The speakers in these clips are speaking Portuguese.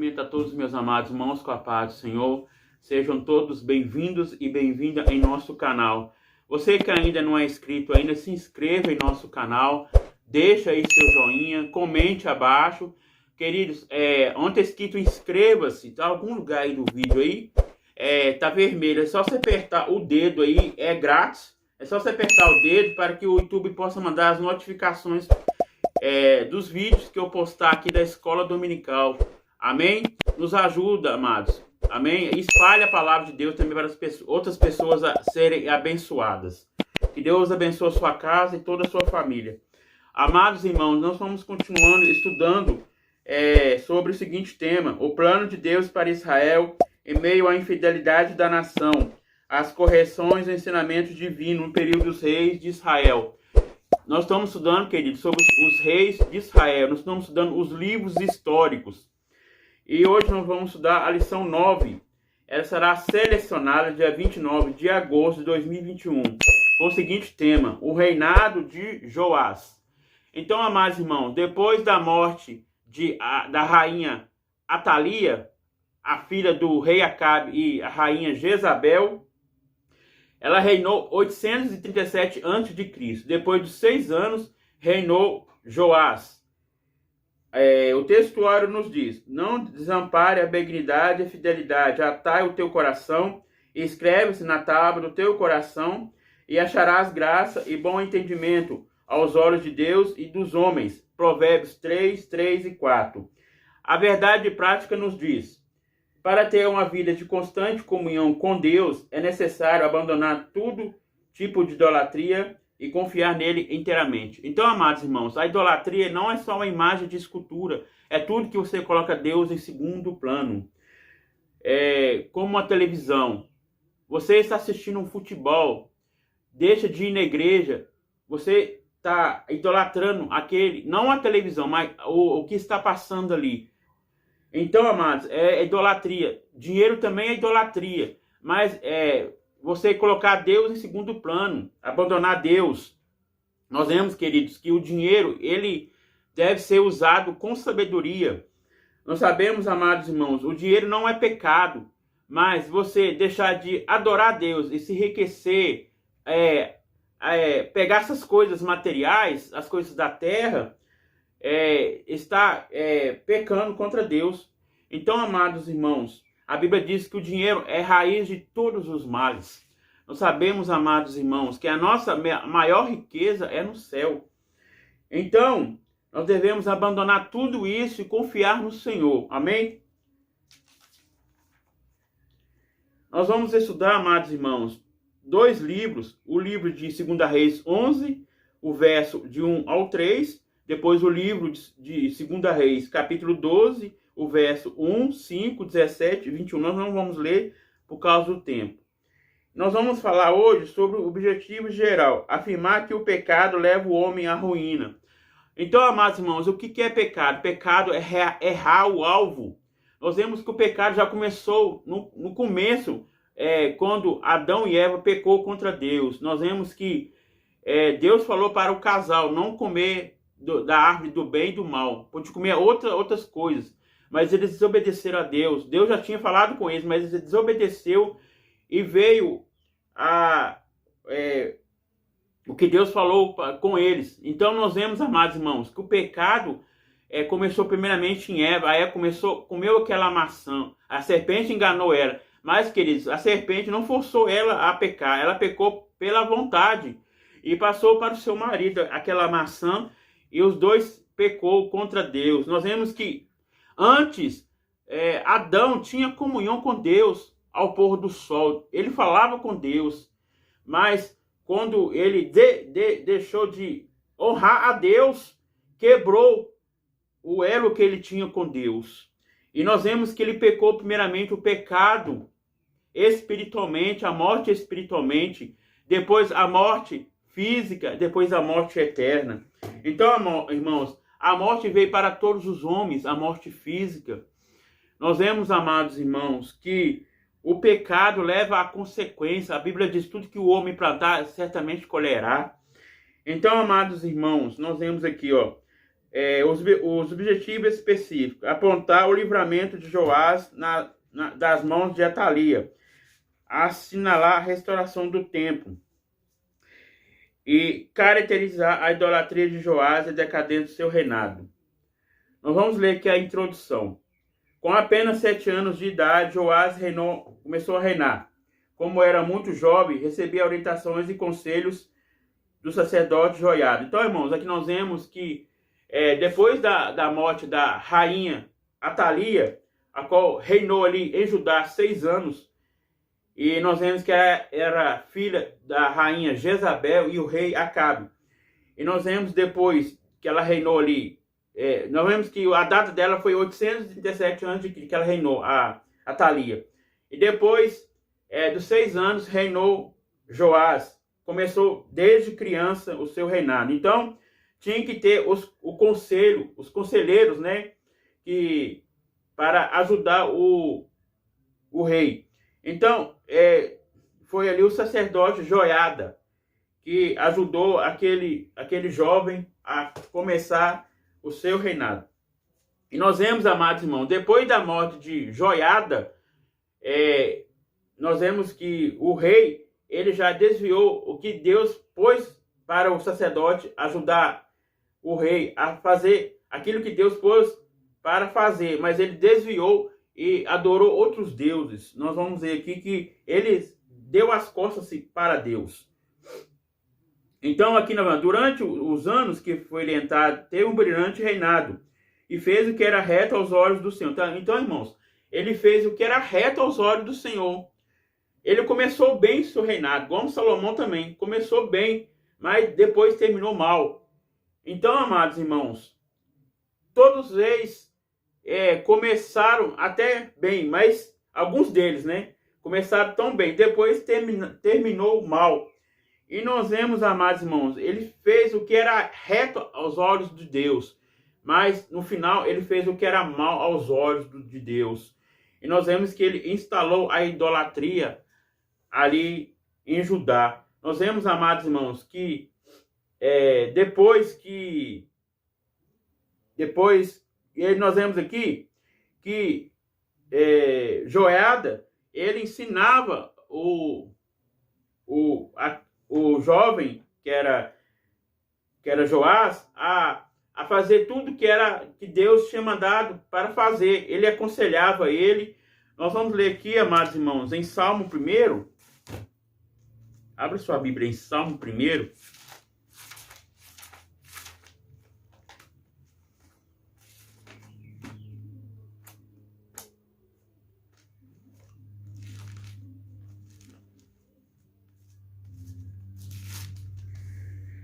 cumprimento a todos os meus amados irmãos com a paz do Senhor. Sejam todos bem-vindos e bem-vinda em nosso canal. Você que ainda não é inscrito, ainda se inscreva em nosso canal, deixa aí seu joinha, comente abaixo. Queridos, onde é escrito inscreva-se, tá algum lugar aí do vídeo aí, tá vermelho, é só você apertar o dedo aí, é grátis. É só você apertar o dedo para que o YouTube possa mandar as notificações dos vídeos que eu postar aqui da Escola Dominical. Amém? Nos ajuda, amados. Amém? Espalhe a palavra de Deus também para outras pessoas a serem abençoadas. Que Deus abençoe a sua casa e toda a sua família. Amados irmãos, nós vamos continuando estudando sobre o seguinte tema: o plano de Deus para Israel em meio à infidelidade da nação, as correções e ensinamentos divinos no período dos reis de Israel. Nós estamos estudando, queridos, sobre os reis de Israel. Nós estamos estudando os livros históricos. E hoje nós vamos estudar a lição 9. Ela será selecionada dia 29 de agosto de 2021. Com o seguinte tema: o reinado de Joás. Então, amados irmãos, depois da morte da rainha Atalia, a filha do rei Acabe, e a rainha Jezabel, ela reinou 837 a.C. Depois de 6 anos, reinou Joás. O textuário nos diz: não desampare a benignidade e a fidelidade, atai o teu coração, e escreve-se na tábua do teu coração, e acharás graça e bom entendimento aos olhos de Deus e dos homens. Provérbios 3, 3 e 4. A verdade prática nos diz: para ter uma vida de constante comunhão com Deus, é necessário abandonar todo tipo de idolatria e confiar nele inteiramente. Então, amados irmãos, a idolatria não é só uma imagem de escultura, é tudo que você coloca Deus em segundo plano. Como uma televisão. Você está assistindo um futebol, deixa de ir na igreja, você está idolatrando não a televisão, mas o que está passando ali. Então, amados, é idolatria. Dinheiro também é idolatria. Mas você colocar Deus em segundo plano, abandonar Deus. Nós vemos, queridos, que o dinheiro, ele deve ser usado com sabedoria. Nós sabemos, amados irmãos, o dinheiro não é pecado. Mas você deixar de adorar Deus e se enriquecer, pegar essas coisas materiais, as coisas da terra, está pecando contra Deus. Então, amados irmãos, a Bíblia diz que o dinheiro é raiz de todos os males. Nós sabemos, amados irmãos, que a nossa maior riqueza é no céu. Então, nós devemos abandonar tudo isso e confiar no Senhor. Amém? Nós vamos estudar, amados irmãos, 2 livros. O livro de 2 Reis 11, o verso de 1 ao 3. Depois o livro de 2 Reis, capítulo 12, o verso 1, 5, 17 e 21. Nós não vamos ler por causa do tempo. Nós vamos falar hoje sobre o objetivo geral: afirmar que o pecado leva o homem à ruína. Então, amados irmãos, o que é pecado? Pecado é errar o alvo. Nós vemos que o pecado já começou no começo, quando Adão e Eva pecou contra Deus. Nós vemos que Deus falou para o casal não comer da árvore do bem e do mal. Pode comer outras coisas. Mas eles desobedeceram a Deus. Deus já tinha falado com eles, mas eles desobedeceu e veio o que Deus falou com eles. Então nós vemos, amados irmãos, que o pecado começou primeiramente em Eva. A Eva comeu aquela maçã. A serpente enganou ela. Mas, queridos, a serpente não forçou ela a pecar. Ela pecou pela vontade e passou para o seu marido aquela maçã, e os dois pecou contra Deus. Nós vemos que antes Adão tinha comunhão com Deus ao pôr do sol. Ele falava com Deus. Mas quando ele deixou de honrar a Deus, quebrou o elo que ele tinha com Deus. E nós vemos que ele pecou primeiramente o pecado espiritualmente, a morte espiritualmente, depois a morte física, depois a morte eterna. Então, irmãos, a morte veio para todos os homens, a morte física. Nós vemos, amados irmãos, que o pecado leva à consequência. A Bíblia diz: tudo que o homem plantar, certamente colherá. Então, amados irmãos, nós vemos aqui, os objetivos específicos: apontar o livramento de Joás das mãos de Atalia, assinalar a restauração do templo e caracterizar a idolatria de Joás e a decadência do seu reinado. Nós vamos ler aqui a introdução. Com apenas 7 anos de idade, Joás começou a reinar. Como era muito jovem, recebia orientações e conselhos do sacerdote Joiada. Então, irmãos, aqui nós vemos que depois da morte da rainha Atalia, a qual reinou ali em Judá 6 anos, e nós vemos que era filha da rainha Jezabel e o rei Acabe. E nós vemos depois que ela reinou ali, nós vemos que a data dela foi 837 anos que ela reinou, a Atalia. E depois dos 6 anos reinou Joás. Começou desde criança o seu reinado. Então, tinha que ter os conselheiros, né, para ajudar o rei. Então, foi ali o sacerdote Joiada que ajudou aquele jovem a começar o seu reinado. E nós vemos, amados irmãos, depois da morte de Joiada, nós vemos que o rei, ele já desviou o que Deus pôs para o sacerdote ajudar o rei a fazer aquilo que Deus pôs para fazer, mas ele desviou e adorou outros deuses. Nós vamos ver aqui que ele deu as costas para Deus. Então, aqui durante os anos que foi orientado, teve um brilhante reinado e fez o que era reto aos olhos do Senhor. Então, irmãos, ele fez o que era reto aos olhos do Senhor. Ele começou bem seu reinado, como Salomão também. Começou bem, mas depois terminou mal. Então, amados irmãos, todos eles começaram até bem, mas alguns deles, né, começaram tão bem, depois terminou mal. E nós vemos, amados irmãos, ele fez o que era reto aos olhos de Deus, mas no final ele fez o que era mal aos olhos de Deus. E nós vemos que ele instalou a idolatria ali em Judá. Nós vemos, amados irmãos, que depois nós vemos aqui que Joiada, ele ensinava o jovem que era Joás a fazer tudo que Deus tinha mandado para fazer. Ele aconselhava ele. Nós vamos ler aqui, amados irmãos, em Salmo 1. Abra sua Bíblia em Salmo 1.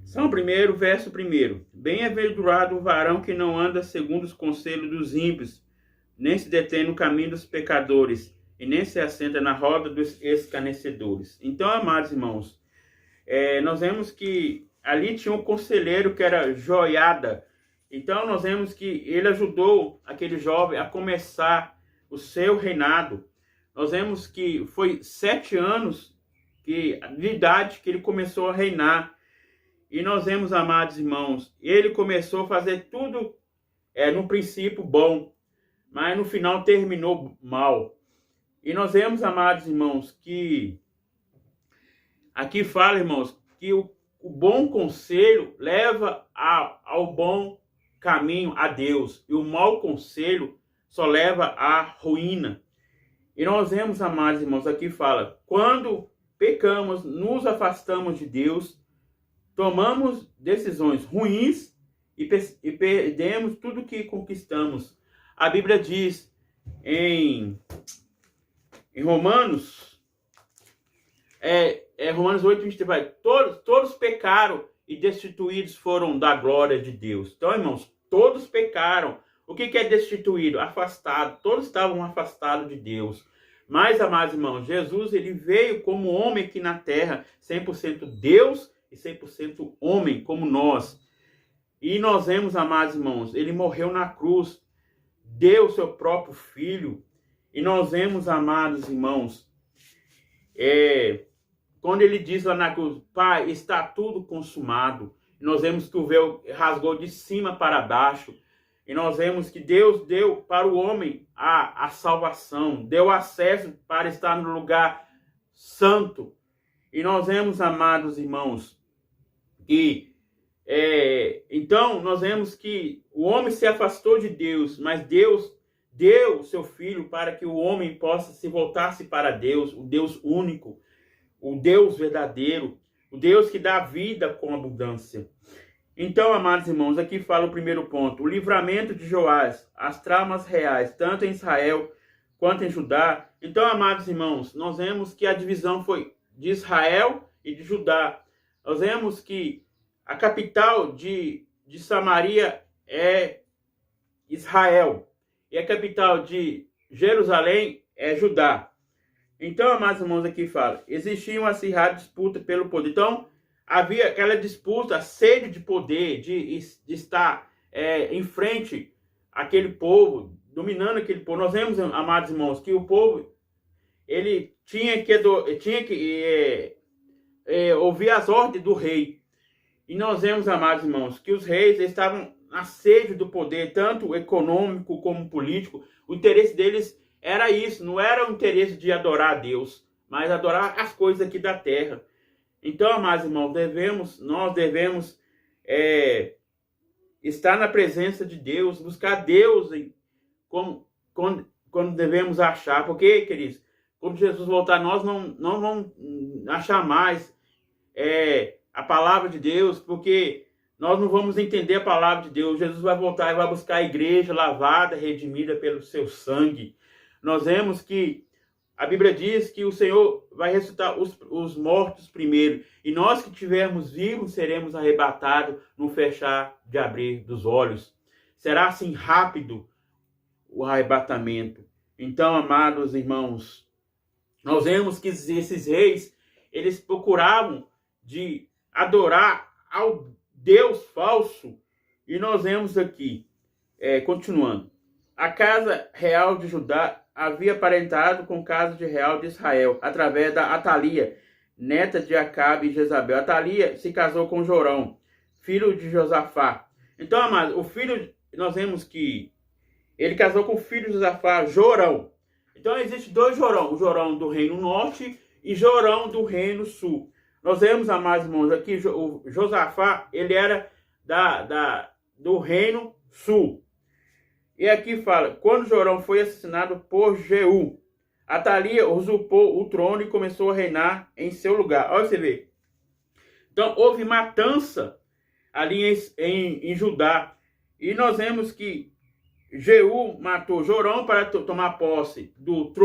Salmo 1, verso 1. Bem-aventurado o varão que não anda segundo os conselhos dos ímpios, nem se detém no caminho dos pecadores, e nem se assenta na roda dos escarnecedores. Então, amados irmãos, nós vemos que ali tinha um conselheiro que era Joiada. Então, nós vemos que ele ajudou aquele jovem a começar o seu reinado. Nós vemos que foi 7 anos de idade que ele começou a reinar. E nós vemos, amados irmãos, ele começou a fazer tudo no princípio bom, mas no final terminou mal. E nós vemos, amados irmãos, que aqui fala, irmãos, que o bom conselho leva ao bom caminho, a Deus, e o mau conselho só leva à ruína. E nós vemos, amados irmãos, aqui fala, quando pecamos, nos afastamos de Deus, tomamos decisões ruins e perdemos tudo que conquistamos. A Bíblia diz em Romanos, Romanos 8:23, todos pecaram e destituídos foram da glória de Deus. Então, irmãos, todos pecaram. O que é destituído? Afastado. Todos estavam afastados de Deus. Mas, amados irmãos, Jesus, ele veio como homem aqui na terra, 100% Deus e 100% homem, como nós. E nós vemos, amados irmãos, ele morreu na cruz, deu seu próprio filho. E nós vemos, amados irmãos, quando ele diz lá na cruz, Pai, está tudo consumado. nós vemos que o véu rasgou de cima para baixo. E nós vemos que Deus deu para o homem a salvação, deu acesso para estar no lugar santo. E nós vemos, amados irmãos, que então nós vemos que o homem se afastou de Deus, mas Deus deu o seu Filho para que o homem possa se voltar-se para Deus, o Deus único, o Deus verdadeiro, o Deus que dá vida com abundância. Então, amados irmãos, aqui fala o primeiro ponto, o livramento de Joás, as tramas reais, tanto em Israel quanto em Judá. Então, amados irmãos, nós vemos que a divisão foi de Israel e de Judá. Nós vemos que a capital de Samaria é Israel e a capital de Jerusalém é Judá. Então, amados irmãos, aqui fala, existia uma acirrada disputa pelo poder. Então, havia aquela disputa, sede de poder, de estar em frente àquele povo, dominando aquele povo. Nós vemos, amados irmãos, que o povo ele tinha que ouvir as ordens do rei. E nós vemos, amados irmãos, que os reis estavam na sede do poder, tanto econômico como político. O interesse deles era isso, não era o interesse de adorar a Deus, mas adorar as coisas aqui da terra. Então, amados irmãos, nós devemos estar na presença de Deus, buscar Deus quando devemos achar. Porque, queridos, quando Jesus voltar, nós não vamos achar mais a palavra de Deus, porque nós não vamos entender a palavra de Deus. Jesus vai voltar e vai buscar a igreja lavada, redimida pelo seu sangue. Nós vemos que a Bíblia diz que o Senhor vai ressuscitar os mortos primeiro. E nós que estivermos vivos seremos arrebatados no fechar de abrir dos olhos. Será assim rápido o arrebatamento. Então, amados irmãos, nós vemos que esses reis, eles procuravam de adorar ao Deus falso. E nós vemos aqui, continuando. A casa real de Judá havia aparentado com a casa real de Israel, através da Atalia, neta de Acabe e Jezabel. Atalia se casou com Jorão, filho de Josafá. Então, amados, nós vemos que ele casou com o filho de Josafá, Jorão. Então, existe dois Jorão, o Jorão do reino norte e Jorão do reino sul. Nós vemos, amados irmãos, aqui o Josafá, ele era do reino sul. E aqui fala, quando Jorão foi assassinado por Jeú, Atalia usurpou o trono e começou a reinar em seu lugar. Olha você vê. Então, houve matança ali em Judá. E nós vemos que Jeú matou Jorão para tomar posse do trono.